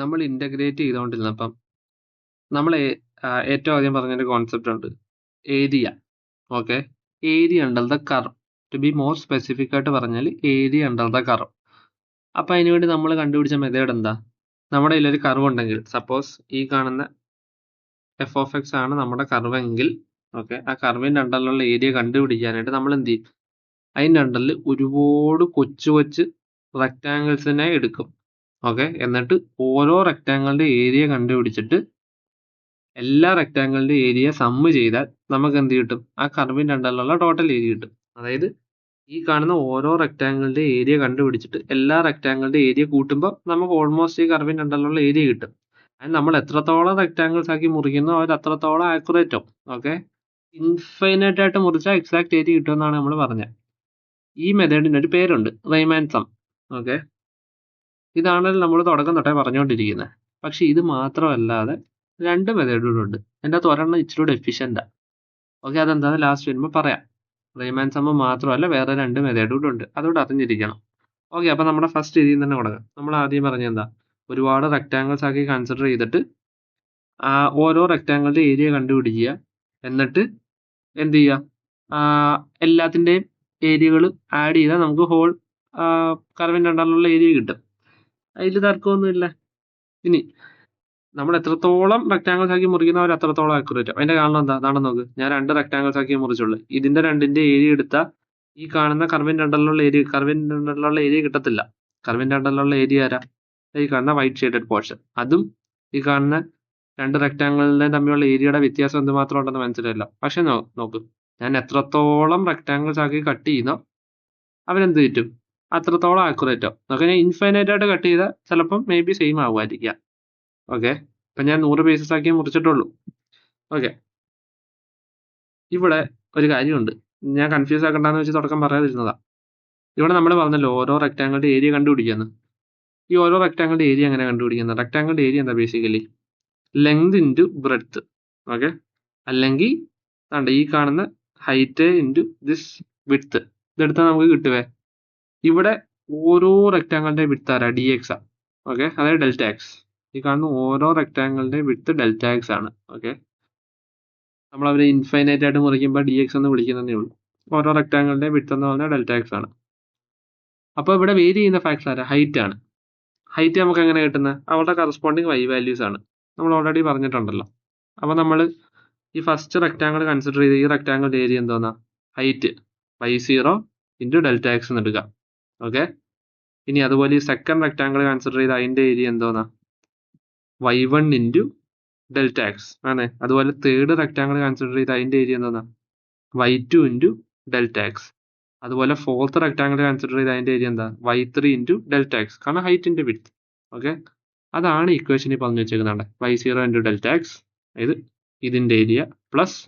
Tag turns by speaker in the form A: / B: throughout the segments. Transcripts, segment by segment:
A: നമ്മൾ ഇന്റഗ്രേറ്റ് ചെയ്തുകൊണ്ടിരുന്നപ്പം നമ്മൾ ഏറ്റവും ആദ്യം പറഞ്ഞൊരു കോൺസെപ്റ്റ് ഉണ്ട്, area. Okay, area under the curve. To be more specific ആയിട്ട് പറഞ്ഞാൽ ഏരിയ അണ്ടർ ദ കർവ്. അപ്പം അതിനുവേണ്ടി നമ്മൾ കണ്ടുപിടിച്ച മെത്തേഡ് എന്താ? നമ്മുടെ കയ്യിലൊരു കർവ് ഉണ്ടെങ്കിൽ, സപ്പോസ് ഈ കാണുന്ന എഫ് ഓഫ് എക്സ് ആണ് നമ്മുടെ കർവ് എങ്കിൽ, ഓക്കെ, ആ കർവിൻ്റെ അണ്ടറിലുള്ള ഏരിയ കണ്ടുപിടിക്കാനായിട്ട് നമ്മൾ എന്ത് ചെയ്യും? അതിൻ്റെ അണ്ടറിൽ ഒരുപാട് കൊച്ചു കൊച്ചു റെക്റ്റാങ്കിൾസിനെ എടുക്കും. ഓക്കെ, എന്നിട്ട് ഓരോ റെക്റ്റാങ്കിളിന്റെ ഏരിയ കണ്ടുപിടിച്ചിട്ട് എല്ലാ റെക്റ്റാങ്കിളിന്റെ ഏരിയ സമ്മ് ചെയ്താൽ നമുക്ക് എന്ത് കിട്ടും? ആ കർവിന്റെ അണ്ടറിലുള്ള ടോട്ടൽ ഏരിയ കിട്ടും. അതായത് ഈ കാണുന്ന ഓരോ റെക്റ്റാങ്കിളിന്റെ ഏരിയ കണ്ടുപിടിച്ചിട്ട് എല്ലാ റെക്റ്റാങ്കിളിന്റെ ഏരിയ കൂട്ടുമ്പോൾ നമുക്ക് ഓൾമോസ്റ്റ് ഈ കർവിന്റെ അണ്ടറിലുള്ള ഏരിയ കിട്ടും. അത് നമ്മൾ എത്രത്തോളം റെക്റ്റാങ്കിൾസ് ആക്കി മുറിക്കുന്നോ അവർ അത്രത്തോളം ആക്യുറേറ്റ് ആവും. ഓക്കെ, ഇൻഫൈനൈറ്റ് ആയിട്ട് മുറിച്ചാൽ എക്സാക്ട് ഏരിയ കിട്ടുമെന്നാണ് നമ്മൾ പറഞ്ഞത്. ഈ മെത്തേഡിന് ഒരു പേരുണ്ട്, റെയ്മാൻ സം. ഓക്കെ, ഇതാണല്ലോ നമ്മൾ തുടക്കം തൊട്ടേ പറഞ്ഞുകൊണ്ടിരിക്കുന്നത്. പക്ഷെ ഇത് മാത്രമല്ലാതെ രണ്ട് മെത്തേഡുകളുണ്ട്. എൻ്റെ അകത്ത് ഒരെണ്ണം ഇച്ചിരി കൂടെ എഫിഷ്യൻ്റാണ്. ഓക്കെ, അതെന്താണെന്ന് ലാസ്റ്റ് വരുമ്പോൾ പറയാം. റെയ്മാൻ സം മാത്രമല്ല, വേറെ രണ്ട് മെത്തേഡുകളുണ്ട്, അതുകൂടെ അറിഞ്ഞിരിക്കണം. ഓക്കെ, അപ്പം നമ്മുടെ ഫസ്റ്റ് രീതിയിൽ തന്നെ തുടങ്ങാം. നമ്മൾ ആദ്യം പറഞ്ഞ എന്താ, ഒരുപാട് റെക്റ്റാങ്കിൾസ് ആക്കി കൺസിഡർ ചെയ്തിട്ട് ഓരോ റെക്റ്റാങ്കിളിന്റെ ഏരിയ കണ്ടുപിടിക്കുക. എന്നിട്ട് എന്ത് ചെയ്യുക, എല്ലാത്തിൻ്റെയും ഏരിയകൾ ആഡ് ചെയ്താൽ നമുക്ക് ഹോൾ കർവിൻ്റെ അണ്ടറിലുള്ള ഏരിയ കിട്ടും. അതിൽ തർക്കമൊന്നുമില്ല. ഇനി നമ്മൾ എത്രത്തോളം റെക്റ്റാങ്കിൾസ് ആക്കി മുറിക്കുന്ന അവർ അത്രത്തോളം ആക്യുറേറ്റ്. അതിന്റെ കാരണം എന്താ? അതാണ് നോക്ക്, ഞാൻ രണ്ട് റെക്റ്റാങ്കിൾസ് ആക്കി മുറിച്ചുള്ളൂ. ഇതിന്റെ രണ്ടിന്റെ ഏരിയ എടുത്താൽ ഈ കാണുന്ന കർവിന്റെ അണ്ടറിലുള്ള ഏരിയ കിട്ടത്തില്ല. കർവിന്റെ അണ്ടറിലുള്ള ഏരിയ ആരാ? ഈ കാണുന്ന വൈറ്റ് ഷെയ്ഡഡ് പോർഷൻ. അതും ഈ കാണുന്ന രണ്ട് റെക്റ്റാങ്കിളിന്റെ തമ്മിലുള്ള ഏരിയയുടെ വ്യത്യാസം എന്തുമാത്രം ഉണ്ടെന്ന് മനസ്സിലായില്ല. പക്ഷെ നോക്ക്, ഞാൻ എത്രത്തോളം റെക്റ്റാങ്കിൾസ് ആക്കി കട്ട് ചെയ്യുന്നോ അവരെന്ത് കിട്ടും? അത്രത്തോളം ആക്യുറേറ്റ് ആവും. നമുക്ക് ഞാൻ ഇൻഫൈനൈറ്റ് ആയിട്ട് കട്ട് ചെയ്താൽ ചിലപ്പം മേ ബി സെയിം ആവുമായിരിക്കാം. ഓക്കെ, ഇപ്പൊ ഞാൻ 100 പീസസ് ആക്കി മുറിച്ചിട്ടുള്ളൂ. ഓക്കെ, ഇവിടെ ഒരു കാര്യമുണ്ട്, ഞാൻ കൺഫ്യൂസ് ആക്കണ്ടെന്ന് വെച്ച് തുടക്കം പറയാതിരുന്നതാ. ഇവിടെ നമ്മൾ പറഞ്ഞല്ലോ ഓരോ റെക്റ്റാങ്കിളിന്റെ ഏരിയ കണ്ടുപിടിക്കാന്ന്. ഈ ഓരോ റെക്റ്റാങ്കിളിന്റെ ഏരിയ എങ്ങനെ കണ്ടുപിടിക്കുന്നത്? റെക്റ്റാങ്കിളിന്റെ ഏരിയ എന്താ? Basically length into breadth. Okay, അല്ലെങ്കിൽ ഈ കാണുന്ന ഹൈറ്റ് ഇൻറ്റു ദിസ് വിഡ്ത്ത്. ഇതെടുത്താൽ നമുക്ക് കിട്ടുവേ. ഇവിടെ ഓരോ റെക്റ്റാങ്കിളിന്റെ വിഡ്ത്ത് ആരാ? ഡി എക്സ് ആ. ഓക്കെ, അതായത് ഡെൽറ്റ എക്സ്. ഈ കാണുന്ന ഓരോ റെക്റ്റാങ്കിളിന്റെ വിഡ്ത്ത് ഡെൽറ്റ എക്സ് ആണ്. ഓക്കെ, നമ്മൾ അവരെ ഇൻഫൈനൈറ്റ് ആയിട്ട് മുറിക്കുമ്പോൾ ഡി എക്സ് എന്ന് വിളിക്കുന്നതേ ഉള്ളൂ. ഓരോ റെക്റ്റാങ്കിളിന്റെ വിഡ്ത്ത് എന്ന് പറഞ്ഞാൽ ഡെൽറ്റ എക്സ് ആണ്. അപ്പോൾ ഇവിടെ വേരി ചെയ്യുന്ന ഫാക്ടർ ആരാ? ഹൈറ്റ് ആണ്. ഹൈറ്റ് നമുക്ക് എങ്ങനെ കിട്ടുന്നത്? അവരുടെ കറസ്പോണ്ടിങ് വൈ വാല്യൂസ് ആണ്. നമ്മൾ ഓൾറെഡി പറഞ്ഞിട്ടുണ്ടല്ലോ. അപ്പോൾ നമ്മൾ ഈ ഫസ്റ്റ് റെക്റ്റാങ്കിൾ കൺസിഡർ ചെയ്ത് ഈ റെക്റ്റാങ്കിളിന്റെ ഏരിയ എന്തോന്നാ? Height y0 into delta x എന്ന് എടുക്കാം. ഓക്കെ, ഇനി അതുപോലെ ഈ സെക്കൻഡ് റെക്റ്റാങ്കിൾ കൺസിഡർ ചെയ്ത് അതിന്റെ ഏരിയ എന്തോന്നാ? y1 ഇൻറ്റു ഡെൽറ്റ എക്സ് ആണ്. അതുപോലെ തേർഡ് റെക്റ്റാങ്കിൾ കൺസിഡർ ചെയ്ത് അതിന്റെ ഏരിയ എന്തോന്നാ? y2 into delta X. അതുപോലെ ഫോർത്ത് റെക്റ്റാങ്കിൾ കൺസിഡർ ചെയ്ത് അതിന്റെ ഏരിയ എന്താ? y3 into delta x. കാരണം ഹൈറ്റിന്റെ വിഡ്ത്ത്. ഓക്കെ, അതാണ് ഇക്വേഷനിൽ പറഞ്ഞു വെച്ചേക്കുന്നുണ്ട്. y0 ഇൻറ്റു ഡെൽറ്റ എക്സ് ഇതിന്റെ area plus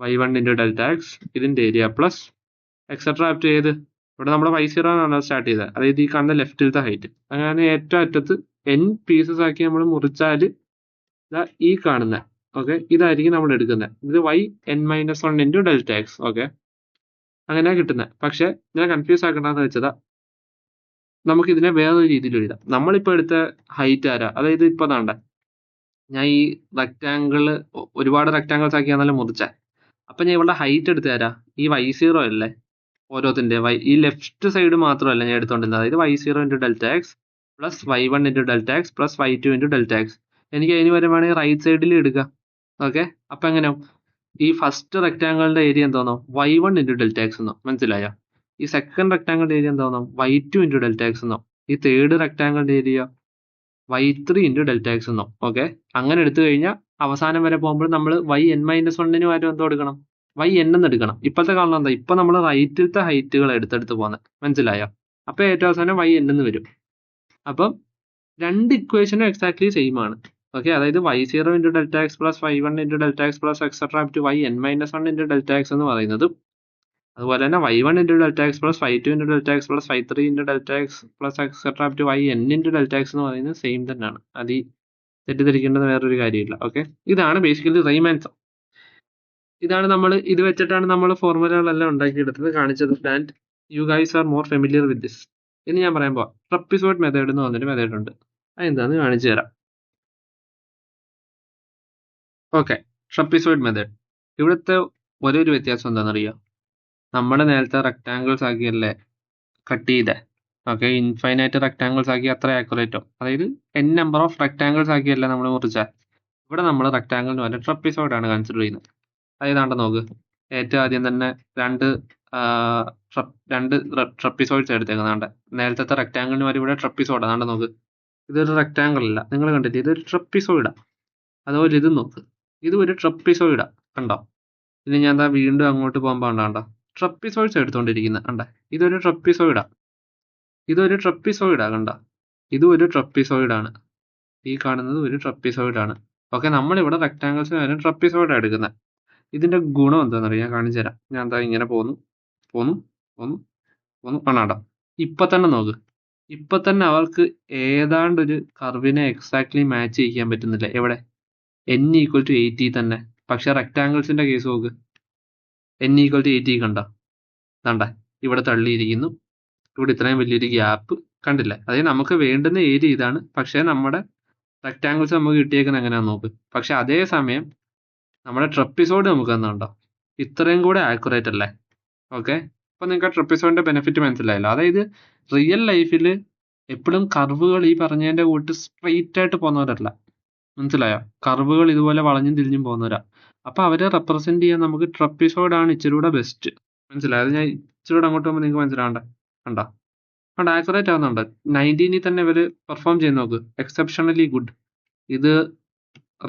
A: y1 into delta x ഇതിന്റെ area plus etcetera up to ഏത്? ഇവിടെ നമ്മൾ y0 ആണ് സ്റ്റാർട്ട് ചെയ്തത്. അതായത് ഈ കാണുന്ന ലെഫ്റ്റിലത്തെ ഹൈറ്റ്. അങ്ങനെ ഏറ്റവും അറ്റത്ത് n പീസസ് ആക്കി നമ്മൾ മുറിച്ചാൽ ഈ കാണുന്ന ഓക്കെ ഇതായിരിക്കും നമ്മൾ എടുക്കുന്നത്. ഇത് yn-1 into delta x. Okay, അങ്ങനെ കിട്ടുന്നത്. പക്ഷെ ഞാൻ കൺഫ്യൂസ് ആക്കണ്ടെന്ന് വെച്ചതാ, നമുക്ക് ഇതിനെ വേറൊരു രീതിയിൽ എഴുതാം. നമ്മളിപ്പോൾ എടുത്ത ഹൈറ്റ് ആരാ? അതായത് ഇപ്പൊ താണ്ട ഞാൻ ഈ റെക്റ്റാങ്കിള് ഒരുപാട് റെക്റ്റാങ്കിൾസ് ആക്കിയാണല്ലോ മുറിച്ചാൽ. അപ്പൊ ഞാൻ ഇവിടെ ഹൈറ്റ് എടുത്ത ആരാ? ഈ y0 അല്ലേ ഓരോത്തിന്റെ? ഈ ലെഫ്റ്റ് സൈഡ് മാത്രമല്ല ഞാൻ എടുത്തോണ്ടിരുന്നത്. അതായത് y0 into delta x plus y1 into delta x plus y2 into delta X. എനിക്ക് അതിന് പകരം വേണമെങ്കിൽ റൈറ്റ് സൈഡിൽ എടുക്കാം. ഓക്കെ, അപ്പൊ എങ്ങനെ ഈ ഫസ്റ്റ് റെക്റ്റാങ്കിളിന്റെ ഏരിയ എന്തോന്നോ? y1 ഇൻറ്റു ഡെൽറ്റ എക്സ് എന്നോ. മനസ്സിലായോ? ഈ സെക്കൻഡ് റെക്റ്റാങ്കിളിന്റെ ഏരിയ എന്തോന്നോ? y2 ഇൻറ്റു ഡെൽറ്റ എക്സ് എന്നോ. ഈ തേർഡ് റെക്റ്റാങ്കിളിന്റെ area y3 into delta x എന്നോ. ഓക്കെ, അങ്ങനെ എടുത്തു കഴിഞ്ഞാൽ അവസാനം വരെ പോകുമ്പോൾ നമ്മൾ yn-1 പകരം എന്തോ എടുക്കണം? yn എന്ന് എടുക്കണം. ഇപ്പോഴത്തെ കാരണം എന്താ? ഇപ്പൊ നമ്മൾ റൈറ്റിലത്തെ ഹൈറ്റുകൾ എടുത്തെടുത്ത് പോകുന്നത്. മനസ്സിലായോ? അപ്പൊ ഏറ്റവും അവസാനം yn എന്ന് വരും. അപ്പം രണ്ട് ഇക്വേഷനും എക്സാക്ട്ലി സെയിം ആണ്. ഓക്കെ, അതായത് y0 into delta x plus y1 into delta x plus etcetera up to yn-1 into delta x എന്ന് പറയുന്നതും അതുപോലെ തന്നെ y1 into delta x plus y2 into delta x plus y3 into delta x plus etcetera up to yn into delta x എന്ന് പറയുന്നത് same തന്നെയാണ്. അത് ഈ തെറ്റിദ്ധരിക്കേണ്ടത് വേറൊരു കാര്യമില്ല. ഓക്കെ, ഇതാണ് ബേസിക്കലി റെയ്മാൻ സം. ഇതാണ് നമ്മൾ ഇത് വെച്ചിട്ടാണ് നമ്മൾ ഫോർമുലകളെല്ലാം ഉണ്ടാക്കിയെടുത്തത്, കാണിച്ചത്. And you guys are more familiar with this. ഇനി ഞാൻ പറയാൻ പോവാം ട്രപ്പിസോയിഡ് മെത്തേഡ് എന്ന് പറഞ്ഞൊരു മെത്തേഡ് ഉണ്ട്. അതെന്താന്ന് കാണിച്ചു തരാം. Okay, trapezoid method. ഇവിടുത്തെ ഒരേ ഒരു വ്യത്യാസം എന്താണെന്നറിയോ? നമ്മൾ നേരത്തെ റെക്ടാങ്കിൾസ് ആക്കിയല്ലേ കട്ട് ചെയ്തേ. ഓക്കെ, ഇൻഫൈനൈറ്റ് റെക്ടാങ്കിൾസ് ആക്കി അത്ര ആക്യുറേറ്റോ, അതായത് n നമ്പർ ഓഫ് റെക്ടാങ്കിൾസ് ആക്കിയല്ല നമ്മൾ മുറിച്ചാൽ. ഇവിടെ നമ്മൾ റെക്ടാങ്കിളിന് വരെ ട്രപ്പിസോയിഡ് ആണ് കൺസിഡർ ചെയ്യുന്നത്. അതായത് നോക്ക്, ഏറ്റവും ആദ്യം തന്നെ രണ്ട് ട്രപ്പിസോയിഡ്സ് എടുത്തേക്കുന്നുണ്ട്. നേരത്തെ റെക്ടാങ്കിളിന് വരെ ഇവിടെ ട്രപ്പിസോയിഡ് അതാണ്ട് നോക്ക്. ഇതൊരു റെക്ടാങ്കിൾ അല്ല, നിങ്ങൾ കണ്ടിട്ട് ഇതൊരു ട്രപ്പിസോയിഡാ. അതുപോലെ ഇത് നോക്ക്, ഇതും ഒരു ട്രപ്പിസോയിഡാ. കണ്ടോ? ഇനി ഞാൻ വീണ്ടും അങ്ങോട്ട് പോകുമ്പോൾ കണ്ടോ ട്രപ്പിസോയിഡ്സ് എടുത്തോണ്ടിരിക്കുന്നത് കണ്ട. ഇതൊരു ട്രപ്പിസോയിഡാ, ഇതൊരു ട്രപ്പിസോയിഡാ. കണ്ട, ഇതും ഒരു ട്രപ്പിസോയിഡാണ്. ഈ കാണുന്നത് ഒരു ട്രപ്പിസോയിഡാണ്. ഓക്കെ, നമ്മളിവിടെ റെക്ടാങ്കിൾസ് വരെ ട്രപ്പിസോയിഡാ എടുക്കുന്നത്. ഇതിന്റെ ഗുണം എന്താണെന്നറിയാം, ഞാൻ കാണിച്ചു തരാം. ഞാൻ ഇങ്ങനെ പോന്നു പോന്നു പോന്നു പോന്നു കാണാണ്ടോ. ഇപ്പൊ തന്നെ നോക്ക്, ഇപ്പൊ തന്നെ അവർക്ക് ഏതാണ്ട് ഒരു കർവിനെ എക്സാക്ട്ലി മാച്ച് ചെയ്യിക്കാൻ പറ്റുന്നില്ല. എവിടെ? n ഈക്വൽ ടു 80 തന്നെ. പക്ഷെ റെക്ടാങ്കിൾസിന്റെ കേസ് നോക്ക്, n ഈക്വൽ ടു 80 കണ്ട. കണ്ട, ഇവിടെ തള്ളിയിരിക്കുന്നു, ഇവിടെ ഇത്രയും വലിയൊരു ഗ്യാപ്പ് കണ്ടില്ല. അതായത് നമുക്ക് വേണ്ടുന്ന ഏരിയ ഇതാണ്, പക്ഷെ നമ്മുടെ റെക്ടാങ്കിൾസ് നമുക്ക് കിട്ടിയേക്കുന്നത് എങ്ങനെയാന്ന് നോക്ക്. പക്ഷെ അതേ സമയം നമ്മുടെ ട്രപ്പിസോഡ് നമുക്ക് തന്നുണ്ടോ ഇത്രയും കൂടെ ആക്യുറേറ്റ് അല്ലേ? ഓക്കെ, അപ്പൊ നിങ്ങൾക്ക് ട്രപ്പിസോഡിന്റെ ബെനിഫിറ്റ് മനസ്സിലായല്ലോ. അതായത് റിയൽ ലൈഫിൽ എപ്പോഴും കർവുകൾ ഈ പറഞ്ഞതിന്റെ കൂട്ട് സ്ട്രെയിറ്റ് ആയിട്ട് പോകുന്നവരല്ല, മനസ്സിലായോ? കർവുകൾ ഇതുപോലെ വളഞ്ഞും തിരിഞ്ഞും പോകുന്നവരാ. അപ്പൊ അവരെ റെപ്രസെന്റ് ചെയ്യാൻ നമുക്ക് ട്രപ്പിസോഡ് ആണ് ഇച്ചിരി കൂടെ ബെസ്റ്റ്. മനസ്സിലായോ? അത് ഞാൻ ഇച്ചിരി കൂടെ അങ്ങോട്ട് പോകുമ്പോൾ നിങ്ങൾക്ക് മനസ്സിലാവണ്ടേ? കണ്ടോ കണ്ടോ ആക്യുറേറ്റ് ആവുന്നുണ്ട്. 19 തന്നെ ഇവര് പെർഫോം ചെയ്ത് നോക്ക്, എക്സെപ്ഷണലി ഗുഡ്. ഇത്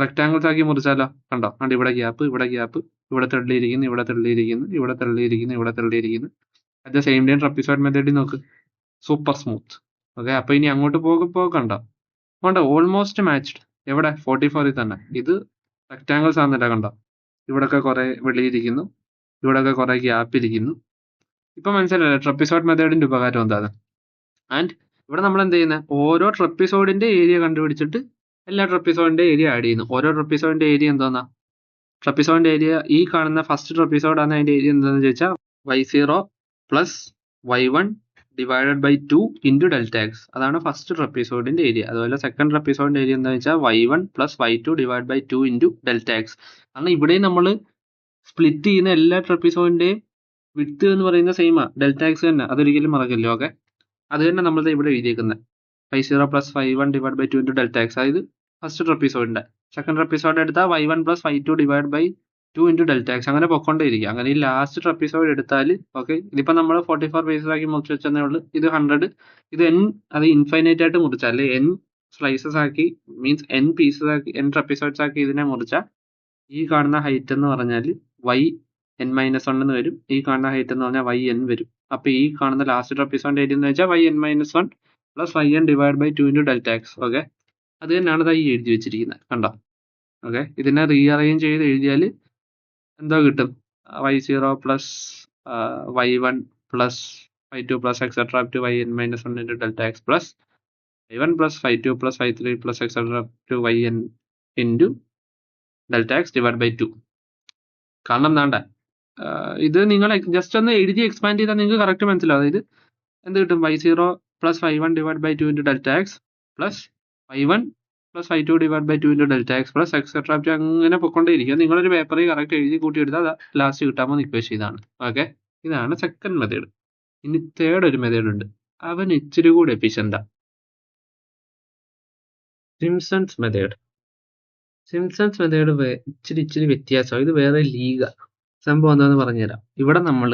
A: റെക്ടാങ്കിൾസ് ആക്കി മുറിച്ചാലോ? കണ്ടോ കണ്ടോ, ഇവിടെ ഗ്യാപ്പ്, ഇവിടെ ഗ്യാപ്പ്, ഇവിടെ തള്ളിയിരിക്കുന്നു, ഇവിടെ തള്ളിയിരിക്കുന്നു, ഇവിടെ തള്ളിയിരിക്കുന്നു, ഇവിടെ തള്ളിയിരിക്കുന്നു. At the same time trapezoid മെത്തേഡിൽ നോക്ക്, സൂപ്പർ സ്മൂത്ത്. ഓക്കെ, അപ്പൊ ഇനി അങ്ങോട്ട് പോകുമ്പോൾ കണ്ടോ ഓൾമോസ്റ്റ് മാച്ച്ഡ്. എവിടെ? 44 തന്നെ. ഇത് റെക്ടാങ്കിൾസ് ആണെന്നില്ല, കണ്ടോ ഇവിടൊക്കെ കുറെ വെളിയിരിക്കുന്നു, ഇവിടൊക്കെ കുറെ ഗ്യാപ്പ് ഇരിക്കുന്നു. ഇപ്പൊ മനസ്സിലല്ലേ ട്രപ്പിസോയിഡ് മെത്തേഡിന്റെ ഉപകാരം എന്താണ്? ആൻഡ് ഇവിടെ നമ്മൾ എന്ത് ചെയ്യുന്നത്, ഓരോ ട്രപ്പിസോഡിന്റെ ഏരിയ കണ്ടുപിടിച്ചിട്ട് എല്ലാ ട്രപ്പിസോഡിന്റെ ഏരിയ ആഡ് ചെയ്യുന്നു. ഓരോ ട്രപ്പിസോഡിന്റെ ഏരിയ എന്താന്നാ? ട്രപ്പിസോഡിന്റെ ഏരിയ ഈ കാണുന്ന ഫസ്റ്റ് ട്രപ്പിസോഡ് ആണ്. അതിന്റെ ഏരിയ എന്താണെന്ന് ചോദിച്ചാൽ y0 plus y1 divided by 2 into delta x. അതാണ് ഫസ്റ്റ് ട്രപ്പിസോഡിന്റെ ഏരിയ. അതുപോലെ സെക്കൻഡ് ട്രപ്പിസോഡിന്റെ ഏരിയ എന്താണെന്ന് വെച്ചാൽ y1 plus y2 divide by 2 into delta x. കാരണം ഇവിടെയും നമ്മൾ സ്പ്ലിറ്റ് ചെയ്യുന്ന എല്ലാ ട്രപ്പിസോഡിന്റെയും വിഡ്ത്ത് എന്ന് പറയുന്ന സെയിമാ, ഡെൽറ്റ എക്സ് തന്നെ. അതൊരിക്കലും മറക്കല്ലോ. ഓക്കെ, അത് തന്നെ നമ്മൾ ഇവിടെ എഴുതിയേക്കുന്നത് y0 plus y1 divide by 2 into delta x. അതായത് ഫസ്റ്റ് ട്രപ്പിസോഡിന്റെ. സെക്കൻഡ് ട്രപ്പിസോഡ് എടുത്താൽ y1 plus y2 divide by 2 into delta x. അങ്ങനെ പൊക്കോണ്ടേയിരിക്കും. അങ്ങനെ ഈ ലാസ്റ്റ് ട്രപ്പിസോഡ് എടുത്താൽ ഓക്കെ, ഇതിപ്പോ നമ്മൾ 44 പീസസ് ആക്കി മുറിച്ച് വെച്ചതേ ഉള്ളൂ. ഇത് 100, ഇത് n, അത് ഇൻഫൈനൈറ്റ് ആയിട്ട് മുറിച്ചാൽ അല്ലെ n സ്ലൈസസ് ആക്കി, മീൻസ് n പീസസ് ആക്കി, n ട്രപ്പിസോഡ്സ് ആക്കി ഇതിനെ മുറിച്ചാൽ ഈ കാണുന്ന ഹൈറ്റ് എന്ന് പറഞ്ഞാൽ yn-1 എന്ന് വരും. ഈ കാണുന്ന ഹൈറ്റ് എന്ന് പറഞ്ഞാൽ yn വരും. അപ്പൊ ഈ കാണുന്ന ലാസ്റ്റ് ട്രപ്പിസോഡിന്റെ ഏരിയ എന്ന് വെച്ചാൽ yn-1 plus yn divide by 2 into delta x. Okay, അത് തന്നെയാണ് ഈ എഴുതി വെച്ചിരിക്കുന്നത്, കണ്ടോ? ഓക്കെ, ഇതിനെ റീഅറേഞ്ച് ചെയ്ത് എഴുതിയാൽ എന്തോ കിട്ടും? y0 plus y1 plus y2 plus etcetera up to yn-1 into delta x plus y1 plus y2 plus y3 plus etcetera up to yn into delta x divide by 2. കാരണം എന്താണ്ട, ഇത് നിങ്ങൾ just ഒന്ന് എഴുതി expand ചെയ്താൽ നിങ്ങൾക്ക് correct മനസ്സിലാവും. അതായത് എന്ത് കിട്ടും? y0 plus y1 divide by 2 into delta x plus y1 plus y2 divide by 2 into delta x plus etcetera അങ്ങനെ പൊക്കൊണ്ടേയിരിക്കുക. നിങ്ങളൊരു പേപ്പറിൽ കറക്റ്റ് എഴുതി കൂട്ടി എടുത്താൽ ലാസ്റ്റ് കിട്ടാൻ പോകുന്ന ഇക്വേഷൻ ഇതാണ്. ഓക്കെ, ഇതാണ് സെക്കൻഡ് മെത്തേഡ്. ഇനി തേർഡ് ഒരു മെത്തേഡ് ഉണ്ട്, അവൻ ഇച്ചിരി കൂടി എഫിഷ്യൻ്റാ. Simpsons method. സിംപ്സൺസ് മെത്തേഡ് ഇച്ചിരി വ്യത്യാസമാണ്. ഇത് വേറെ ലീഗാ. സംഭവം എന്താന്ന് പറഞ്ഞുതരാം. ഇവിടെ നമ്മൾ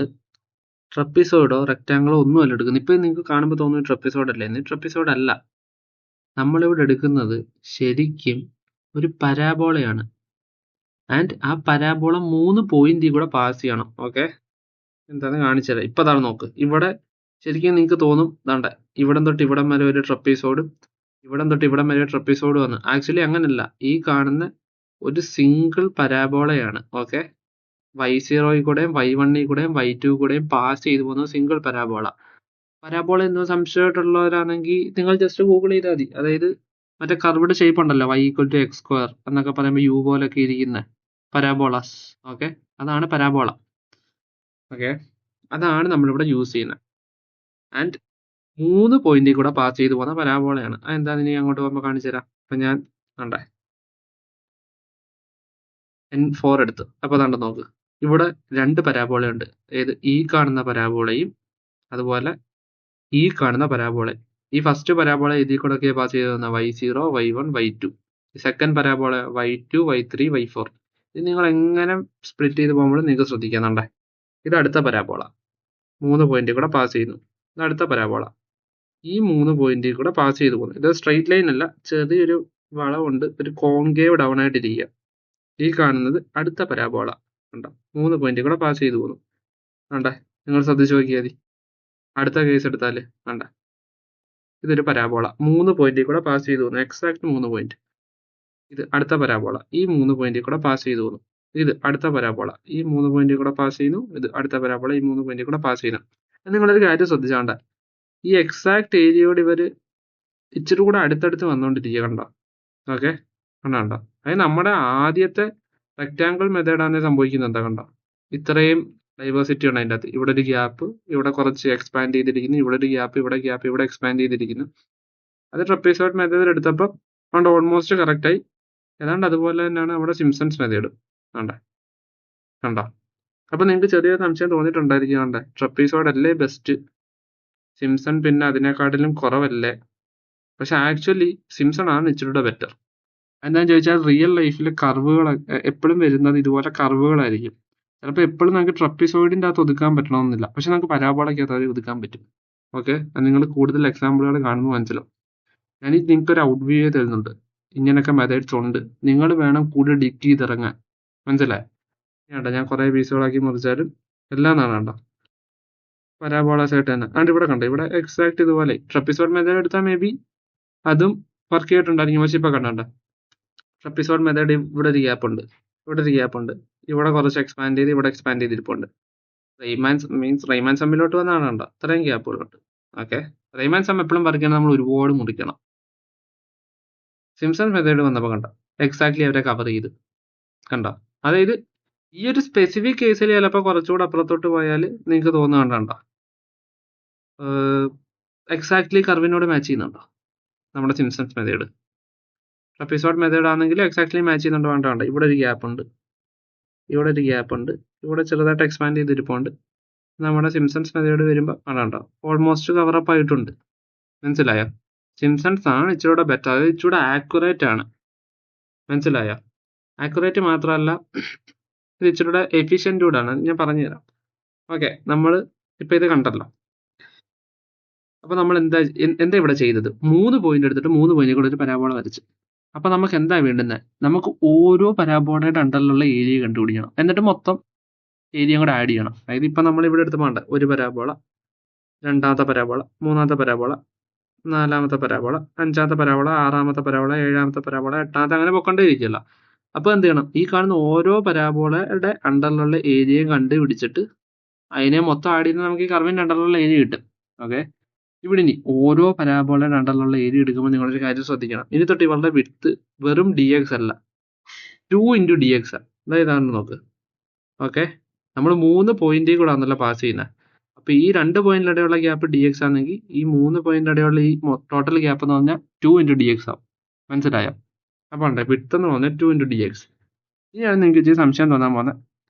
A: ട്രപ്പിസോഡോ റെക്ടാങ്കിളോ ഒന്നുമല്ല എടുക്കുന്നത്. ഇപ്പൊ നിങ്ങൾക്ക് കാണുമ്പോൾ തോന്നുന്നു ട്രപ്പിസോഡ് അല്ലേ എന്ന്. ട്രപ്പിസോഡ് അല്ല, നമ്മളിവിടെ എടുക്കുന്നത് ശരിക്കും ഒരു പരാബോളയാണ്. ആൻഡ് ആ പരാബോള 3 പോയിന്റിൽ കൂടെ പാസ് ചെയ്യണം. ഓക്കെ, എന്താന്ന് കാണിച്ചുതരാം. ഇപ്പൊ അതാണ് നോക്ക്, ഇവിടെ ശരിക്കും നിങ്ങൾക്ക് തോന്നും ദാണ്ട ഇവിടം തൊട്ട് ഇവിടം വരെ ഒരു ട്രപ്പിസോഡും ഇവിടം തൊട്ട് ഇവിടം വരെ ട്രപ്പിസോഡ് വന്നു. ആക്ച്വലി അങ്ങനല്ല, ഈ കാണുന്ന ഒരു സിംഗിൾ പരാബോളയാണ്. ഓക്കെ, y0 കൂടെയും y1 കൂടെയും y2 കൂടെയും പാസ് ചെയ്തു പോകുന്ന സിംഗിൾ പരാബോള. പരാബോള എന്ന് സംശയമായിട്ടുള്ളവരാണെങ്കിൽ നിങ്ങൾ ജസ്റ്റ് ഗൂഗിൾ ചെയ്താൽ മതി. അതായത് മറ്റേ കർവ്ഡ് ഷേപ്പ് ഉണ്ടല്ലോ, y equal to x square എന്നൊക്കെ പറയുമ്പോൾ യു പോലൊക്കെ ഇരിക്കുന്ന പരാബോളാസ്. ഓക്കെ, അതാണ് പരാബോള. ഓക്കെ, അതാണ് നമ്മളിവിടെ യൂസ് ചെയ്യുന്നത്. ആൻഡ് 3 പോയിന്റിൽ കൂടെ പാസ് ചെയ്ത് പോകുന്ന പരാബോളയാണ്. അതെന്താന്ന് ഇനി അങ്ങോട്ട് പോകുമ്പോൾ കാണിച്ചു തരാം. അപ്പൊ ഞാൻ കണ്ടേ N4 എടുത്ത്. അപ്പൊ കണ്ടു നോക്ക്, ഇവിടെ 2 പരാബോളയുണ്ട്. ഏത്? ഈ കാണുന്ന പരാബോളയും അതുപോലെ ഈ കാണുന്ന പരാബോളയും. ഈ ഫസ്റ്റ് പരാബോള ഇതിൽ കൂടെ ഒക്കെ പാസ് ചെയ്ത് തന്ന y0, y1, y2. Second parabola y2, y3, y4. ഇത് നിങ്ങൾ എങ്ങനെ സ്പ്ലിറ്റ് ചെയ്ത് പോകുമ്പോൾ നിങ്ങൾക്ക് ശ്രദ്ധിക്കുന്നുണ്ടേ. ഇത് അടുത്ത പരാബോള 3 പോയിന്റിൽ കൂടെ പാസ് ചെയ്യുന്നു. ഇത് അടുത്ത പരാബോള ഈ 3 പോയിന്റിൽ കൂടെ പാസ് ചെയ്ത് പോകുന്നു. ഇത് സ്ട്രെയിറ്റ് ലൈൻ അല്ല, ചെറിയൊരു വളവുണ്ട്, ഒരു കോൺകേവ് ഡൗൺ ആയിട്ടിരിക്കുക. ഈ കാണുന്നത് അടുത്ത പരാബോള കണ്ടോ, 3 പോയിന്റിൽ കൂടെ പാസ് ചെയ്ത് പോകുന്നു. കണ്ടേ, നിങ്ങൾ ശ്രദ്ധിച്ചു നോക്കിയാൽ മതി. അടുത്ത കേസ് എടുത്താല് കണ്ട, ഇതൊരു പരാബോള 3 പോയിന്റിൽ കൂടെ പാസ് ചെയ്ത് പോകുന്നു. Exact 3 point. ഇത് അടുത്ത പരാബോള ഈ 3 പോയിന്റിൽ കൂടെ പാസ് ചെയ്ത് പോകുന്നു. ഇത് അടുത്ത പരാബോള ഈ 3 പോയിന്റിൽ കൂടെ പാസ് ചെയ്യുന്നു. ഇത് അടുത്ത പരാബോള ഈ 3 പോയിന്റിൽ കൂടെ പാസ് ചെയ്യുന്നു. നിങ്ങളൊരു കാര്യം ശ്രദ്ധിച്ചാണ്ട, ഈ എക്സാക്ട് ഏരിയയോട് ഇവര് ഇച്ചിരി കൂടെ അടുത്തടുത്ത് വന്നുകൊണ്ടിരിക്കുക. കണ്ടോ? ഓക്കെ, കണ്ടോ? അതായത് നമ്മുടെ ആദ്യത്തെ റെക്ടാങ്കിൾ മെത്തേഡാണ് സംഭവിക്കുന്നത്. എന്താ കണ്ടോ? ഇത്രയും ഡൈവേഴ്സിറ്റി ഉണ്ട് അതിൻ്റെ അകത്ത്. ഇവിടെ ഒരു ഗ്യാപ്പ്, ഇവിടെ കുറച്ച് എക്സ്പാൻഡ് ചെയ്തിരിക്കുന്നു, ഇവിടെ ഒരു ഗ്യാപ്പ്, ഇവിടെ ഗ്യാപ്പ്, ഇവിടെ എക്സ്പാൻഡ് ചെയ്തിരിക്കുന്നു. അത് ട്രപ്പീസോയിഡ് മെത്തേഡ് എടുത്തപ്പോൾ അതുകൊണ്ട് ഓൾമോസ്റ്റ് കറക്റ്റ് ആയി. ഏതാണ്ട് അതുപോലെ തന്നെയാണ് നമ്മുടെ സിംസൺസ് മെത്തേഡ്. കണ്ടോ? അപ്പൊ നിങ്ങൾക്ക് ചെറിയ സംശയം തോന്നിയിട്ടുണ്ടായിരിക്കും, കണ്ടേ ട്രപ്പീസോയിഡ് അല്ലേ ബെസ്റ്റ്, സിംസൺ പിന്നെ അതിനെക്കാട്ടിലും കുറവല്ലേ? പക്ഷെ ആക്ച്വലി സിംസൺ ആണ് ഇച്ചിരി ബെറ്റർ. എന്താണെന്ന് ചോദിച്ചാൽ റിയൽ ലൈഫിൽ കർവുകൾ എപ്പോഴും വരുന്നത് ഇതുപോലെ കർവുകളായിരിക്കും. ചിലപ്പോൾ എപ്പോഴും നമുക്ക് ട്രപ്പീസോയിഡിൻ്റെ അകത്ത് ഒതുക്കാൻ പറ്റണമെന്നില്ല, പക്ഷെ നമുക്ക് പരാബോളയ്ക്കകത്ത് അത് ഒതുക്കാൻ പറ്റും. ഓക്കെ, നിങ്ങൾ കൂടുതൽ എക്സാമ്പിളുകൾ കാണുമ്പോൾ മനസ്സിലാവും. ഞാൻ നിങ്ങൾക്ക് ഒരു ഔട്ട് വ്യൂ തരുന്നുണ്ട്, ഇങ്ങനെയൊക്കെ മെത്തേഡ്സ് ഉണ്ട്, നിങ്ങൾ വേണം കൂടുതൽ ഡിഗ് ചെയ്തിറങ്ങാൻ. മനസ്സിലായി? വേണ്ട, ഞാൻ കുറേ പീസുകളാക്കി മുറിച്ചാലും എല്ലാം കണ്ടോ പരാബോളാസ് ആയിട്ട് തന്നെ. അതുകൊണ്ട് ഇവിടെ കണ്ടോ, ഇവിടെ എക്സാക്ട് ഇതുപോലെ ട്രപ്പീസോയിഡ് മെത്തേഡ് എടുത്താൽ മേ ബി അതും വർക്ക് ചെയ്തിട്ടുണ്ടായിരിക്കും. പക്ഷെ ഇപ്പൊ കണ്ടോ ട്രപ്പീസോയിഡ് മെത്തേഡ് ഇവിടെ ഒരു ഗ്യാപ്പ് ഉണ്ട്, ഇവിടെ ഒരു ഗ്യാപ്പ് ഉണ്ട്, ഇവിടെ കുറച്ച് എക്സ്പാൻഡ് ചെയ്ത് ഇവിടെ എക്സ്പാൻഡ് ചെയ്തിരിപ്പുണ്ട്. റെയ്മാൻ സമ്മിലോട്ട് വന്നാണ് കണ്ടോ ഇത്രയും ഗ്യാപ്പുകളുണ്ട്. ഓക്കെ, റെയ്മാൻ സം എപ്പോഴും വർക്ക് ചെയ്യണം, നമ്മൾ ഒരുപാട് മുറിക്കണം. സിംസൺ മെത്തേഡ് വന്നപ്പോൾ കണ്ടോ എക്സാക്ട്ലി അവരെ കവർ ചെയ്ത്. കണ്ടോ? അതായത് ഈ ഒരു സ്പെസിഫിക് കേസിൽ ചിലപ്പോൾ കുറച്ചുകൂടെ അപ്പുറത്തോട്ട് പോയാൽ നിങ്ങൾക്ക് തോന്നുന്നുണ്ടോ എക്സാക്ട്ലി കർവിനോട് മാച്ച് ചെയ്യുന്നുണ്ടോ നമ്മുടെ സിംസൺസ് മെത്തേഡ്? ട്രപ്പീസോയിഡ് മെത്തേഡ് ആണെങ്കിൽ എക്സാക്ട്ലി മാച്ച് ചെയ്യുന്നുണ്ടോ? വേണ്ട, ഇവിടെ ഒരു ഗ്യാപ്പ് ഉണ്ട്, ഇവിടെ ഒരു ഗ്യാപ്പ് ഉണ്ട്, ഇവിടെ ചെറുതായിട്ട് എക്സ്പാൻഡ് ചെയ്തിരിപ്പുണ്ട്. നമ്മുടെ സിംസൺസ് മെത്തേഡ് വരുമ്പോൾ വേണ്ട ഓൾമോസ്റ്റ് കവറപ്പ് ആയിട്ടുണ്ട്. മനസ്സിലായോ? സിംസൺസ് ആണ് ഇച്ചിരൂടെ ബെറ്റർ, അതായത് ഇച്ചിരൂടെ ആക്യുറേറ്റ് ആണ്. മനസ്സിലായോ? ആക്യുറേറ്റ് മാത്രമല്ല, ഇത് ഇച്ചിരൂടെ എഫിഷ്യൻ്റ് കൂടെ ആണ്. ഞാൻ പറഞ്ഞുതരാം. ഓക്കെ, നമ്മൾ ഇപ്പം ഇത് കണ്ടല്ലോ. അപ്പോൾ നമ്മൾ എന്താ ഇവിടെ ചെയ്തത്? 3 പോയിന്റ് എടുത്തിട്ട് 3 പോയിന്റിൽ കൂടെ ഒരു പരാബോള വരച്ച്. അപ്പോൾ നമുക്ക് എന്താ വേണ്ടുന്നത്? നമുക്ക് ഓരോ പരാബോളയുടെ അണ്ടറിലുള്ള ഏരിയ കണ്ടുപിടിക്കണം, എന്നിട്ട് മൊത്തം ഏരിയ കൂടെ ആഡ് ചെയ്യണം. അതായത് ഇപ്പം നമ്മൾ ഇവിടെ എടുത്ത് വേണ്ട ഒരു പരാബോള, രണ്ടാമത്തെ പരാബോള, മൂന്നാമത്തെ പരാബോള, നാലാമത്തെ പരാബോള, അഞ്ചാമത്തെ പരാബോള, ആറാമത്തെ പരാബോള, ഏഴാമത്തെ പരാബോള, എട്ടാമത്തെ, അങ്ങനെ പൊക്കണ്ടേ ഇരിക്കില്ല. അപ്പോൾ എന്ത് ചെയ്യണം? ഈ കാണുന്ന ഓരോ പരാബോളയുടെ അണ്ടറിലുള്ള ഏരിയയും കണ്ടുപിടിച്ചിട്ട് അതിനെ മൊത്തം ആഡ് ചെയ്ത് നമുക്ക് ഈ കർവിൻ്റെ അണ്ടറിലുള്ള ഏരിയ കിട്ടും. ഓക്കെ, ഇവിടെ ഇനി ഓരോ പരാബോളയുടെ അണ്ടറിലുള്ള ഏരിയ എടുക്കുമ്പോൾ നിങ്ങളൊരു കാര്യം ശ്രദ്ധിക്കണം. ഇനി തൊട്ട് ഇവളുടെ വിഡ്ത്ത് വെറും dx അല്ല, 2 × dx ആണ്. അതായതാണ് നോക്ക്. ഓക്കെ, നമ്മൾ 3 പോയിന്റിൽ കൂടെ ആണല്ലോ പാസ് ചെയ്യുന്നത്. അപ്പൊ ഈ 2 പോയിന്റിലിടെയുള്ള ഗ്യാപ്പ് dx ആണെങ്കിൽ ഈ 3 പോയിന്റിലിടെയുള്ള ഈ ടോട്ടൽ ഗ്യാപ്പ് എന്ന് പറഞ്ഞാൽ 2 × dx ആവും. മനസ്സിലായോ? അപ്പോൾ ഉണ്ട് വിഡ്ത്ത് എന്ന് പറഞ്ഞാൽ 2 × dx. ഇനിയാണ് നിങ്ങൾക്ക് ഇച്ചിരി സംശയം തോന്നാൻ പോകുന്നത്.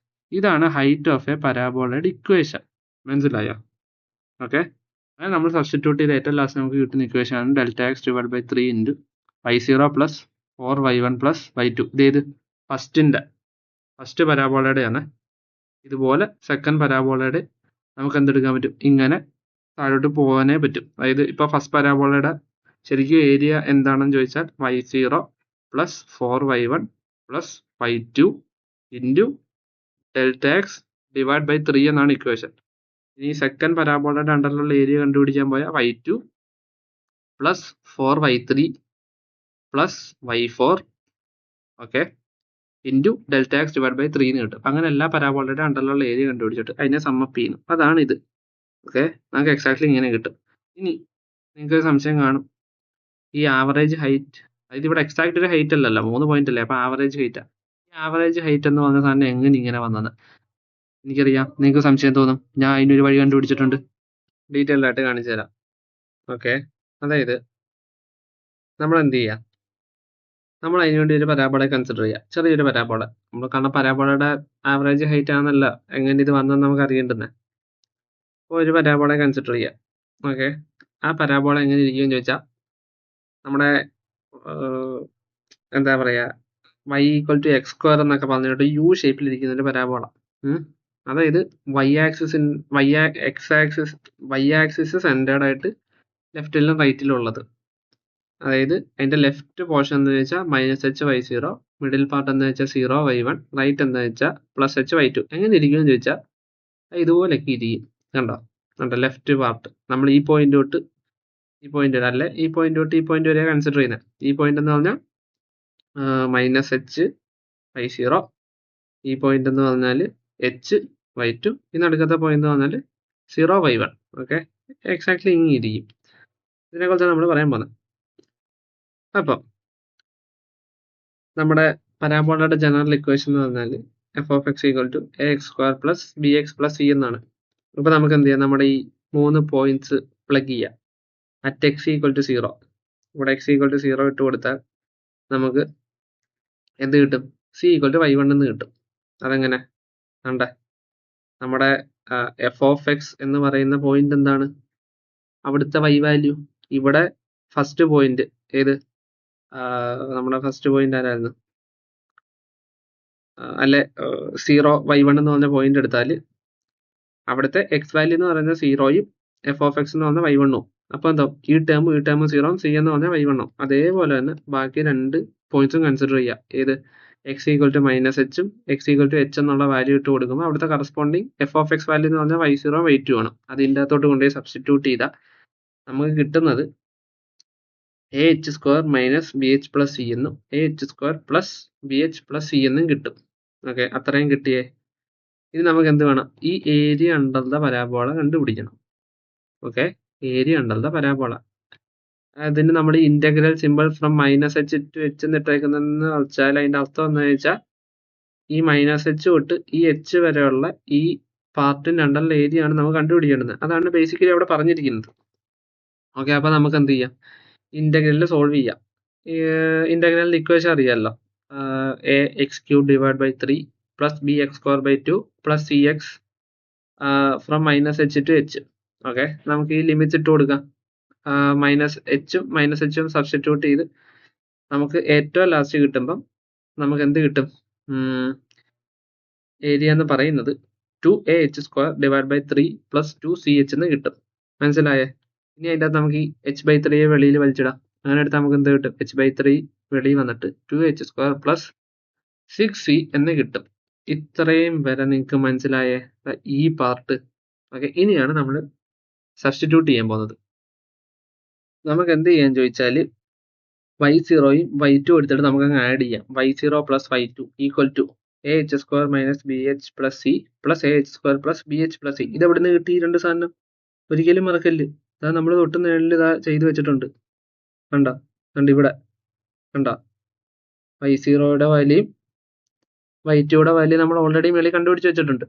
A: ഇതാണ് ഹൈറ്റ് ഓഫ് എ പരാബോളയുടെ ഇക്വേഷൻ. മനസ്സിലായോ? ഓക്കെ, അങ്ങനെ നമ്മൾ സബ്സ്റ്റിറ്റ്യൂട്ട് ചെയ്ത് ഏറ്റവും ലാസ്റ്റ് നമുക്ക് കിട്ടുന്ന ഇക്വേഷൻ ആണ് Δx / 3 × y0 + 4y1 + y2. ഇതേത്? ഫസ്റ്റ് പരാബോളയുടെയാണ്. ഇതുപോലെ സെക്കൻഡ് പരാബോളയുടെ നമുക്ക് എന്തെടുക്കാൻ പറ്റും? ഇങ്ങനെ താഴോട്ട് പോകാനേ പറ്റും. അതായത് ഇപ്പോൾ ഫസ്റ്റ് പരാബോളയുടെ ശരിക്കും ഏരിയ എന്താണെന്ന് ചോദിച്ചാൽ y0 + 4y1 + y2 × Δx / 3 എന്നാണ് ഇക്വേഷൻ. ഇനി സെക്കൻഡ് പരാബോളയുടെ അണ്ടറിലുള്ള ഏരിയ കണ്ടുപിടിക്കാൻ പോയാൽ y2 + 4y3 + y4 okay × Δx / 3 എന്ന് കിട്ടും. അങ്ങനെ എല്ലാ പരാബോളയുടെ അണ്ടറിലുള്ള ഏരിയ കണ്ടുപിടിച്ചിട്ട് അതിനെ സമ്മപ്പ് ചെയ്യുന്നു. അതാണ് ഇത്. ഓക്കെ, നമുക്ക് എക്സാക്ട്ലി ഇങ്ങനെ കിട്ടും. ഇനി നിങ്ങൾക്ക് സംശയം കാണും, ഈ ആവറേജ് ഹൈറ്റ്, അതായത് ഇവിടെ എക്സാക്ട് ഒരു ഹൈറ്റ് അല്ലല്ലോ, 3 പോയിന്റ് അല്ലേ, അപ്പോൾ ആവറേജ് ഹൈറ്റാ. ഈ ആവറേജ് ഹൈറ്റ് എന്ന് പറഞ്ഞ സാധനം എങ്ങനെ ഇങ്ങനെ വന്നത്? എനിക്കറിയാം നിങ്ങൾക്ക് സംശയം തോന്നും. ഞാൻ അതിനൊരു വഴി കണ്ടുപിടിച്ചിട്ടുണ്ട്, ഡീറ്റെയിൽഡ് ആയിട്ട് കാണിച്ചു തരാം. ഓക്കെ, അതായത് നമ്മൾ എന്ത് ചെയ്യുക, നമ്മൾ അതിന് വേണ്ടി ഒരു പരാബോളയെ കൺസിഡർ ചെയ്യുക, ചെറിയൊരു പരാബോള. നമ്മൾ കാരണം പരാബോളയുടെ ആവറേജ് ഹൈറ്റ് ആണെന്നല്ല എങ്ങനെ ഇത് വന്നെന്ന് നമുക്ക് അറിയേണ്ടുന്നത്. അപ്പോൾ ഒരു പരാബോളയെ കൺസിഡർ ചെയ്യുക. ഓക്കെ, ആ പരാബോള എങ്ങനെ ഇരിക്കുമെന്ന് ചോദിച്ചാൽ നമ്മുടെ എന്താ പറയുക, y equal to x square എന്നൊക്കെ പറഞ്ഞിട്ട് യു ഷേപ്പിൽ ഇരിക്കുന്ന ഒരു പരാബോള. അതായത് വൈ ആക്സിസ് സെൻറ്റേർഡ് ആയിട്ട് ലെഫ്റ്റിലും റൈറ്റിലും ഉള്ളത്. അതായത് അതിന്റെ ലെഫ്റ്റ് പോർഷൻ എന്ന് വെച്ചാൽ -h/y0, മിഡിൽ പാർട്ട് എന്ന് വെച്ചാൽ 0/y1, റൈറ്റ് എന്ന് വെച്ചാൽ +h/y2. എങ്ങനെ ഇരിക്കും എന്ന് ചോദിച്ചാൽ ഇതുപോലൊക്കെ ഇരിക്കും. കണ്ടോ, ലെഫ്റ്റ് പാർട്ട് നമ്മൾ ഈ പോയിന്റ് തൊട്ട് ഈ പോയിന്റ് വരെ, അല്ലെ ഈ പോയിന്റ് തൊട്ട് ഈ പോയിന്റ് വരെ കൺസിഡർ ചെയ്യുന്നത്. ഈ പോയിന്റ് എന്ന് പറഞ്ഞാൽ -h/y0, ഈ പോയിന്റ് എന്ന് പറഞ്ഞാൽ h/y2, ഈ നടുക്കത്തെ പോയിന്റ് എന്ന് പറഞ്ഞാൽ 0/y1. ഓക്കെ, എക്സാക്ട്ലി ഇങ്ങനെ ഇരിക്കും. ഇതിനെക്കുറിച്ചാണ് നമ്മൾ പറയാൻ പോകുന്നത്. അപ്പം നമ്മുടെ പരാബോളയുടെ ജനറൽ ഇക്വേഷൻ എന്ന് പറഞ്ഞാൽ f(x) = ax² + bx + c എന്നാണ്. അപ്പോൾ നമുക്ക് എന്ത് ചെയ്യാം, നമ്മുടെ ഈ 3 പോയിന്റ്സ് പ്ലഗ് ചെയ്യാം. അറ്റ് x = 0, ഇവിടെ x = 0 ഇട്ട് കൊടുത്താൽ നമുക്ക് എന്ത് കിട്ടും, c = y1 എന്ന് കിട്ടും. അതെങ്ങനെ കണ്ടേ, നമ്മുടെ f(x) എന്ന് പറയുന്ന പോയിന്റ് എന്താണ്, അവിടുത്തെ y വാല്യൂ. ഇവിടെ ഫസ്റ്റ് പോയിന്റ് ഏത്, നമ്മുടെ ഫസ്റ്റ് പോയിന്റ് ആരായിരുന്നു, അല്ലെ 0/y1 എന്ന് പറഞ്ഞ പോയിന്റ് എടുത്താൽ അവിടുത്തെ എക്സ് വാല്യൂ എന്ന് പറയുന്നത് 0യും f(x) എന്ന് പറഞ്ഞ y1ഉം. അപ്പോൾ എന്താ, ഈ ടേം 0, c എന്ന് പറഞ്ഞാൽ y1. അതേപോലെ തന്നെ ബാക്കി രണ്ട് പോയിന്റ്സും കൺസിഡർ ചെയ്യുക. ഏത്, x = -h ഉം x = h എന്നുള്ള വാല്യൂ ഇട്ട് കൊടുക്കുമ്പോൾ അവിടുത്തെ കറസ്പോണ്ടിങ് f(x) വാല്യൂ എന്ന് പറഞ്ഞാൽ y0, y2 ആണ്. അതിൻ്റെ അകത്തോട്ട് കൊണ്ടുപോയി സബ്സ്റ്റിറ്റ്യൂട്ട് ചെയ്താൽ നമുക്ക് കിട്ടുന്നത് ah² - bh + c എന്നും ah² + bh + c എന്നും കിട്ടും. ഓക്കെ, അത്രയും കിട്ടിയേ. ഇനി നമുക്ക് എന്ത് വേണം, ഈ ഏരിയ അണ്ടർ ദ പരാബോള കണ്ടുപിടിക്കണം. Okay, area under the parabola. അതിന് നമ്മൾ integral simple from -h to h എന്നിട്ടേക്കുന്നതെന്ന് വെച്ചാൽ അതിന്റെ അർത്ഥം എന്ന് വെച്ചാൽ ഈ -h തൊട്ട് ഈ h വരെയുള്ള ഈ പാർട്ടിന്റെ അണ്ടറിലെ ഏരിയ ആണ് നമുക്ക് കണ്ടുപിടിക്കേണ്ടത്. അതാണ് ബേസിക്കലി അവിടെ പറഞ്ഞിരിക്കുന്നത്. ഓക്കെ, അപ്പൊ നമുക്ക് എന്ത് ചെയ്യാം, ഇന്റഗ്രലിൽ സോൾവ് ചെയ്യാം. ഇന്റഗ്രലിന്റെ ഇക്വേഷൻ അറിയാമല്ലോ, ax³ / 3 + bx² / 2 + cx from -h to h. Okay, നമുക്ക് ഈ ലിമിറ്റ്സ് ഇട്ട് കൊടുക്കാം. -h ഉം സബ്സ്റ്റിറ്റ്യൂട്ട് ചെയ്ത് നമുക്ക് ഏറ്റവും ലാസ്റ്റ് കിട്ടുമ്പം നമുക്ക് എന്ത് കിട്ടും, ഏരിയ എന്ന് പറയുന്നത് 2ah² / 3 + 2ch എന്ന് കിട്ടും. മനസ്സിലായേ? ഇനി അതിൻ്റെ അകത്ത് നമുക്ക് ഈ h/3 വെളിയിൽ വലിച്ചിടാം. അങ്ങനെ എടുത്താൽ നമുക്ക് എന്ത് കിട്ടും, h/3 വെളിയിൽ വന്നിട്ട് 2h² + 6c എന്ന് കിട്ടും. ഇത്രയും വരെ നിങ്ങൾക്ക് മനസ്സിലായേ ഈ പാർട്ട്? ഓക്കെ, ഇനിയാണ് നമ്മൾ സബ്സ്റ്റിറ്റ്യൂട്ട് ചെയ്യാൻ പോകുന്നത്. നമുക്ക് എന്ത് ചെയ്യാൻ ചോദിച്ചാൽ y0യും y2 എടുത്തിട്ട് നമുക്ക് അങ്ങ് ആഡ് ചെയ്യാം. y0 + y2 = ah² - bh + c + ah² + bh + c. ഇത് എവിടെ നിന്ന് കിട്ടി, രണ്ട് സാധനം? ഒരിക്കലും മറക്കല്ല്. അതാ നമ്മൾ തൊട്ട് നേരിൽ ഇതാ ചെയ്തു വെച്ചിട്ടുണ്ട്. കണ്ടോ, ഇവിടെ കണ്ടോ, y0യുടെ വാല്യൂയും y2യുടെ വാല്യൂ നമ്മൾ ഓൾറെഡി മേളിൽ കണ്ടുപിടിച്ച് വെച്ചിട്ടുണ്ട്.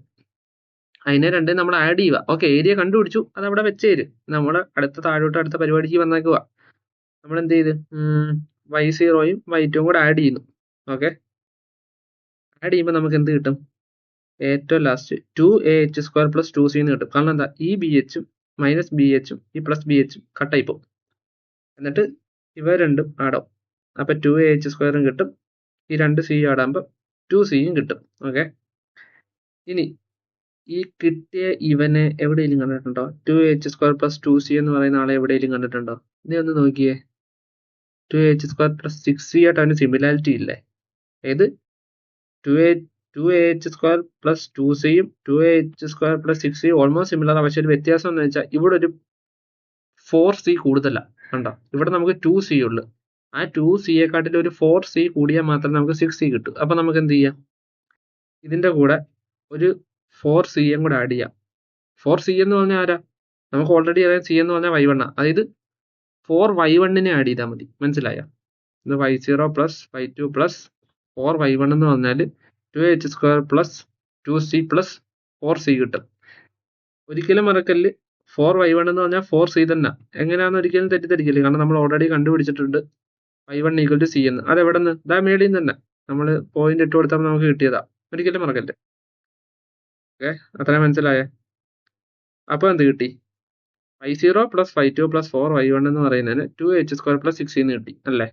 A: അതിനെ രണ്ടും നമ്മൾ ആഡ് ചെയ്യുക. ഓക്കെ, ഏരിയ കണ്ടുപിടിച്ചു, അത് അവിടെ വെച്ചേര്. നമ്മൾ അടുത്ത പരിപാടിക്ക് വന്നേക്കുക. നമ്മൾ എന്ത് ചെയ്ത് y0യും y2യും കൂടെ ആഡ് ചെയ്യുന്നു. ഓക്കെ, ആഡ് ചെയ്യുമ്പോൾ നമുക്ക് എന്ത് കിട്ടും, ഏറ്റവും ലാസ്റ്റ് 2ah² + 2c എന്ന് കിട്ടും. കാരണം എന്താ, ഈ bh ഉം -bh ഉം ഈ +bh ഉം കട്ടായി പോകും. എന്നിട്ട് ഇവ രണ്ടും ആടാവും. അപ്പൊ 2ah² കിട്ടും. ഈ രണ്ട് c ആടാകുമ്പോൾ 2c കിട്ടും. ഓക്കെ, ഇനി ഈ കിട്ടിയ ഇവനെ എവിടെയെങ്കിലും കണ്ടിട്ടുണ്ടോ? 2ah² + 2c എന്ന് പറയുന്ന ആളെ എവിടെയെങ്കിലും കണ്ടിട്ടുണ്ടോ? നീ ഒന്ന് നോക്കിയേ. 2ah² + 6c ആയിട്ട് അവന് സിമിലാരിറ്റി ഇല്ലേ? ഏത് 2ah² + 2cയും 2ah² + 6c almost similar. പക്ഷെ ഒരു വ്യത്യാസം എന്ന് വെച്ചാൽ ഇവിടെ ഒരു 4c കൂടുതലാണ്. കണ്ടോ, ഇവിടെ നമുക്ക് 2c ഉള്ളു. ആ 2c-യെക്കാട്ടിൽ ഒരു 4c കൂടിയാൽ മാത്രമേ നമുക്ക് 6c കിട്ടൂ. അപ്പൊ നമുക്ക് എന്ത് ചെയ്യാം, ഇതിന്റെ കൂടെ ഒരു 4cയും കൂടെ ആഡ് ചെയ്യാം. 4c എന്ന് പറഞ്ഞാൽ ആരാ, നമുക്ക് ഓൾറെഡി അറിയാം, c എന്ന് പറഞ്ഞാൽ y1 ആണ്. അതായത് 4y1നെ ആഡ് ചെയ്താൽ മതി. മനസ്സിലായോ? ഇത് y0 + y2 + 4y1 എന്ന് പറഞ്ഞാൽ 2ah² + 2c + 4c കിട്ടും. ഒരിക്കലും മറക്കല്ല്, 4y1 എന്ന് പറഞ്ഞാൽ 4c തന്നെ. എങ്ങനെയാണെന്ന് ഒരിക്കലും തെറ്റിദ്ധരിക്കില്ല, കാരണം നമ്മൾ ഓൾറെഡി കണ്ടുപിടിച്ചിട്ടുണ്ട് y1 ഈക്വൽ ടു c എന്ന്. അത് എവിടെ നിന്ന്? ഇതാ മേളിൽ നിന്ന് തന്നെ നമ്മൾ പോയിന്റ് ഇട്ട് കൊടുത്താൽ നമുക്ക് കിട്ടിയതാ, ഒരിക്കലും മറക്കല്ലേ. ഓക്കെ, അത്രയും മനസ്സിലായേ? അപ്പോൾ എന്ത് കിട്ടി? y0 plus y2 plus 4y1 എന്ന് പറയുന്നതിന് 2h² പ്ലസ് 6c എന്ന് കിട്ടി അല്ലേ.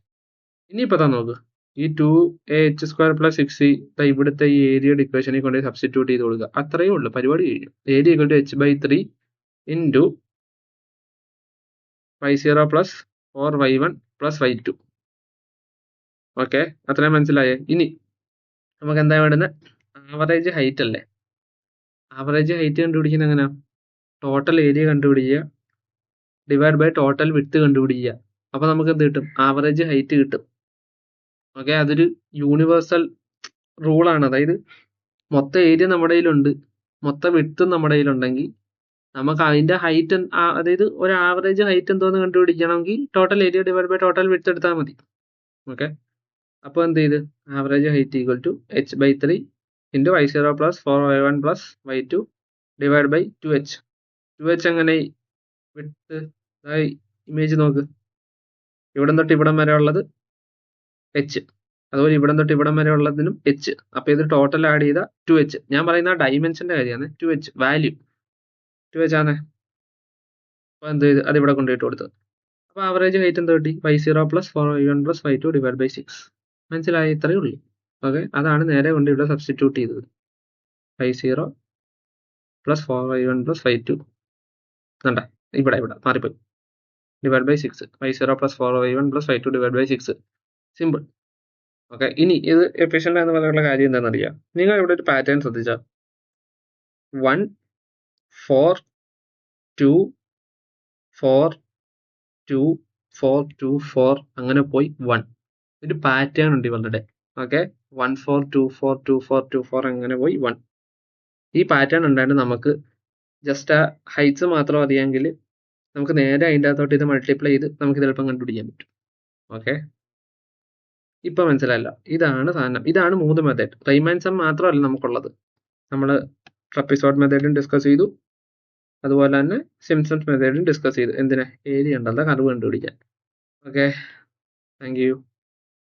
A: ഇനിയിപ്പോൾ താ നോക്ക്, ഈ 2ah² പ്ലസ് 6c ഇവിടുത്തെ ഈ ഏരിയയുടെ ഇക്വേഷനിൽ കൊണ്ട് സബ്സ്റ്റിറ്റ്യൂട്ട് ചെയ്ത് കൊടുക്കുക, അത്രയേ ഉള്ളൂ, പരിപാടി കഴിഞ്ഞു. Area equal to h/3 into y0 plus 4y1 plus y2. Okay, അത്രയും മനസ്സിലായേ? ഇനി നമുക്ക് എന്താ വേണ്ടുന്നത്? ആവറേജ് ഹൈറ്റ് അല്ലേ. ആവറേജ് ഹൈറ്റ് കണ്ടുപിടിക്കുന്നത് എങ്ങനെയാ? ടോട്ടൽ ഏരിയ കണ്ടുപിടിക്കുക ഡിവൈഡ് ബൈ ടോട്ടൽ വിഡ്ത്ത് കണ്ടുപിടിക്കുക. അപ്പോൾ നമുക്ക് എന്ത് കിട്ടും? ആവറേജ് ഹൈറ്റ് കിട്ടും. ഓക്കെ, അതൊരു യൂണിവേഴ്സൽ റൂളാണ്. അതായത് മൊത്തം ഏരിയ നമ്മുടെ കയ്യിലുണ്ട്, മൊത്തം വിഡ്ത്തും നമ്മുടെ കയ്യിലുണ്ടെങ്കിൽ നമുക്ക് അതിന്റെ ഹൈറ്റ്, അതായത് ഒരു ആവറേജ് ഹൈറ്റ് എന്തോന്ന് കണ്ടുപിടിക്കണമെങ്കിൽ total area divide by total width എടുത്താൽ മതി. ഓക്കെ, അപ്പോൾ എന്ത് ചെയ്ത് average height equal to h/3 into y0 plus 4y1 plus y2 divide by 2h. 2h എങ്ങനെ വിഡ്ത്ത്? ഇമേജ് നോക്ക്, ഇവിടം തൊട്ട് ഇവിടം വരെ ഉള്ളത് h, അതുപോലെ ഇവിടം തൊട്ട് ഇവിടം വരെ ഉള്ളതിനും h. അപ്പോൾ ഇത് ടോട്ടൽ ആഡ് ചെയ്ത 2h. ഞാൻ പറയുന്ന ഡൈമെൻഷന്റെ കാര്യമാണ്, 2h വാല്യൂ 2h ആണ്. അപ്പോൾ എന്ത് ചെയ്ത് അത് ഇവിടെ കൊണ്ടുപോയിട്ട് കൊടുത്തത്. അപ്പോൾ ആവറേജ് ഹൈറ്റ് എന്ത് കിട്ടി? y0 plus 4y1 plus y2 divide by 6. മനസ്സിലായി? ഇത്രയേ ഉള്ളൂ. ഓക്കെ, അതാണ് നേരെ കൊണ്ട് ഇവിടെ സബ്സ്റ്റിറ്റ്യൂട്ട് ചെയ്തത്. y0 plus 4y1 plus y2 കണ്ട ഇവിടെ മാറിപ്പോയി, divide by 6. y0 plus 4y1 plus y2 divide by 6. Simple. Okay, ഇനി ഇത് എഫിഷ്യൻ്റ് എന്ന് പറയാനുള്ള കാര്യം എന്താണെന്ന് അറിയാം. നിങ്ങൾ ഇവിടെ ഒരു പാറ്റേൺ ശ്രദ്ധിച്ചാൽ 1 4 2 4 2 4 2 4 അങ്ങനെ പോയി 1. ഒരു പാറ്റേൺ ഉണ്ട് ഇവരുടെ. ഓക്കെ, 1 4 2 4 2 4 2 4 അങ്ങനെ പോയി 1. ഈ പാറ്റേൺ ഉണ്ടായിട്ട് നമുക്ക് ജസ്റ്റ് ആ ഹൈറ്റ്സ് മാത്രം അറിയാമെങ്കിൽ നമുക്ക് നേരെ അതിൻ്റെ അകത്തോട്ട് ഇത് മൾട്ടിപ്ലൈ ചെയ്ത് നമുക്ക് ഇത് എളുപ്പം കണ്ടുപിടിക്കാൻ പറ്റും. ഓക്കെ, ഇപ്പൊ മനസ്സിലായല്ലോ? ഇതാണ് സാധനം. ഇതാണ് 3 മെത്തേഡ്. റൈമാൻ സം മാത്രമല്ല നമുക്കുള്ളത്, നമ്മൾ ട്രപ്പിസോഡ് മെത്തേഡും ഡിസ്കസ് ചെയ്തു, അതുപോലെ തന്നെ സിംപ്സൺസ് മെത്തേഡും ഡിസ്കസ് ചെയ്തു. എന്തിനാ? ഏരിയ ഉണ്ടല്ലോ കർവ് കണ്ടുപിടിക്കാൻ. Okay, thank you.